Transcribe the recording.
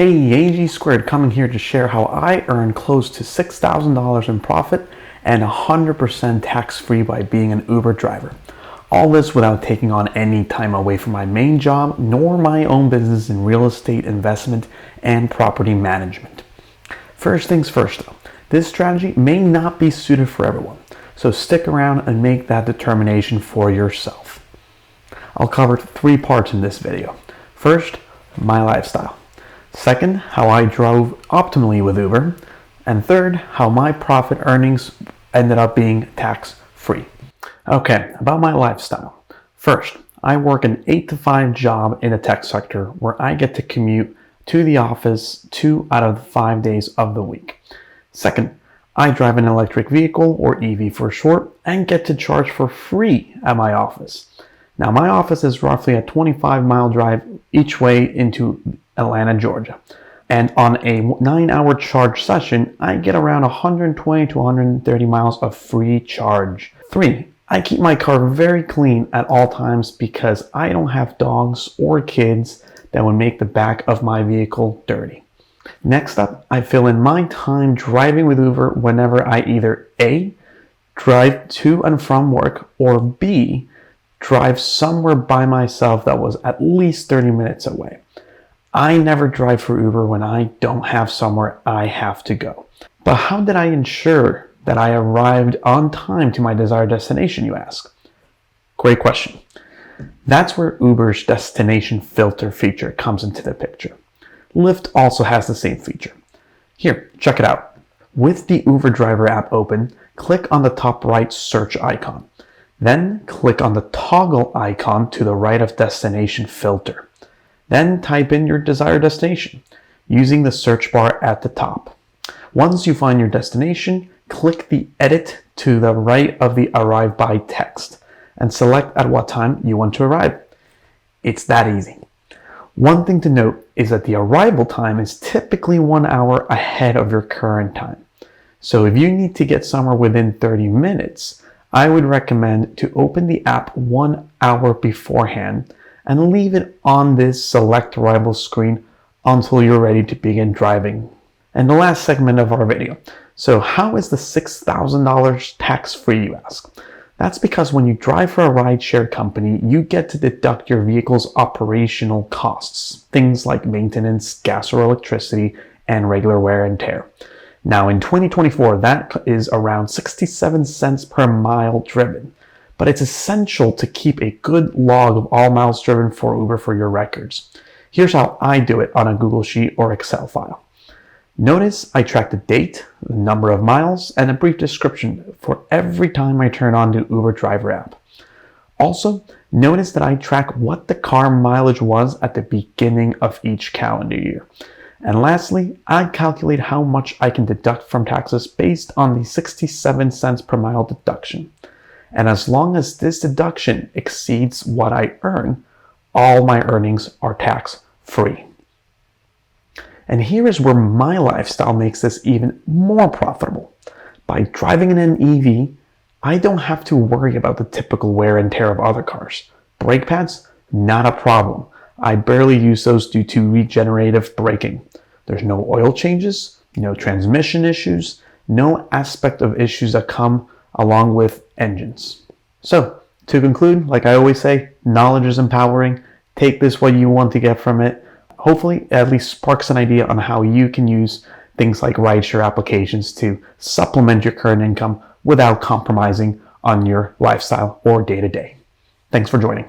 Hey, AG Squared coming here to share how I earned close to $6,000 in profit and 100% tax-free by being an Uber driver. All this without taking on any time away from my main job nor my own business in real estate investment and property management. First things first though, this strategy may not be suited for everyone, so stick around and make that determination for yourself. I'll cover 3 parts in this video. First, my lifestyle. Second, how I drove optimally with Uber. And third, how my profit earnings ended up being tax-free. Okay, about my lifestyle. First, I work an 8 to 5 job in the tech sector where I get to commute to the office 2 out of the 5 days of the week. Second, I drive an electric vehicle, or EV for short, and get to charge for free at my office. Now, my office is roughly a 25-mile drive each way into Atlanta, Georgia. And on a 9-hour charge session, I get around 120 to 130 miles of free charge. 3, I keep my car very clean at all times because I don't have dogs or kids that would make the back of my vehicle dirty. Next up, I fill in my time driving with Uber whenever I either A, drive to and from work, or B, drive somewhere by myself that was at least 30 minutes away. I never drive for Uber when I don't have somewhere I have to go. But how did I ensure that I arrived on time to my desired destination, you ask? Great question. That's where Uber's destination filter feature comes into the picture. Lyft also has the same feature. Here, check it out. With the Uber driver app open, click on the top right search icon. Then click on the toggle icon to the right of destination filter. Then type in your desired destination using the search bar at the top. Once you find your destination, click the edit to the right of the arrive by text and select at what time you want to arrive. It's that easy. One thing to note is that the arrival time is typically 1 hour ahead of your current time. So if you need to get somewhere within 30 minutes, I would recommend to open the app 1 hour beforehand and leave it on this select arrival screen until you're ready to begin driving. And the last segment of our video. So how is the $6,000 tax-free, you ask? That's because when you drive for a rideshare company, you get to deduct your vehicle's operational costs, things like maintenance, gas or electricity, and regular wear and tear. Now in 2024, that is around 67 cents per mile driven, but it's essential to keep a good log of all miles driven for Uber for your records. Here's how I do it on a Google Sheet or Excel file. Notice I track the date, the number of miles, and a brief description for every time I turn on the Uber driver app. Also, notice that I track what the car mileage was at the beginning of each calendar year. And lastly, I calculate how much I can deduct from taxes based on the 67 cents per mile deduction. And as long as this deduction exceeds what I earn, all my earnings are tax-free. And here is where my lifestyle makes this even more profitable. By driving in an EV, I don't have to worry about the typical wear and tear of other cars. Brake pads, not a problem. I barely use those due to regenerative braking. There's no oil changes, no transmission issues, no aspect of issues that come along with engines. So, to conclude, like I always say, knowledge is empowering. Take this what you want to get from it. Hopefully, it at least sparks an idea on how you can use things like rideshare applications to supplement your current income without compromising on your lifestyle or day-to-day. Thanks for joining.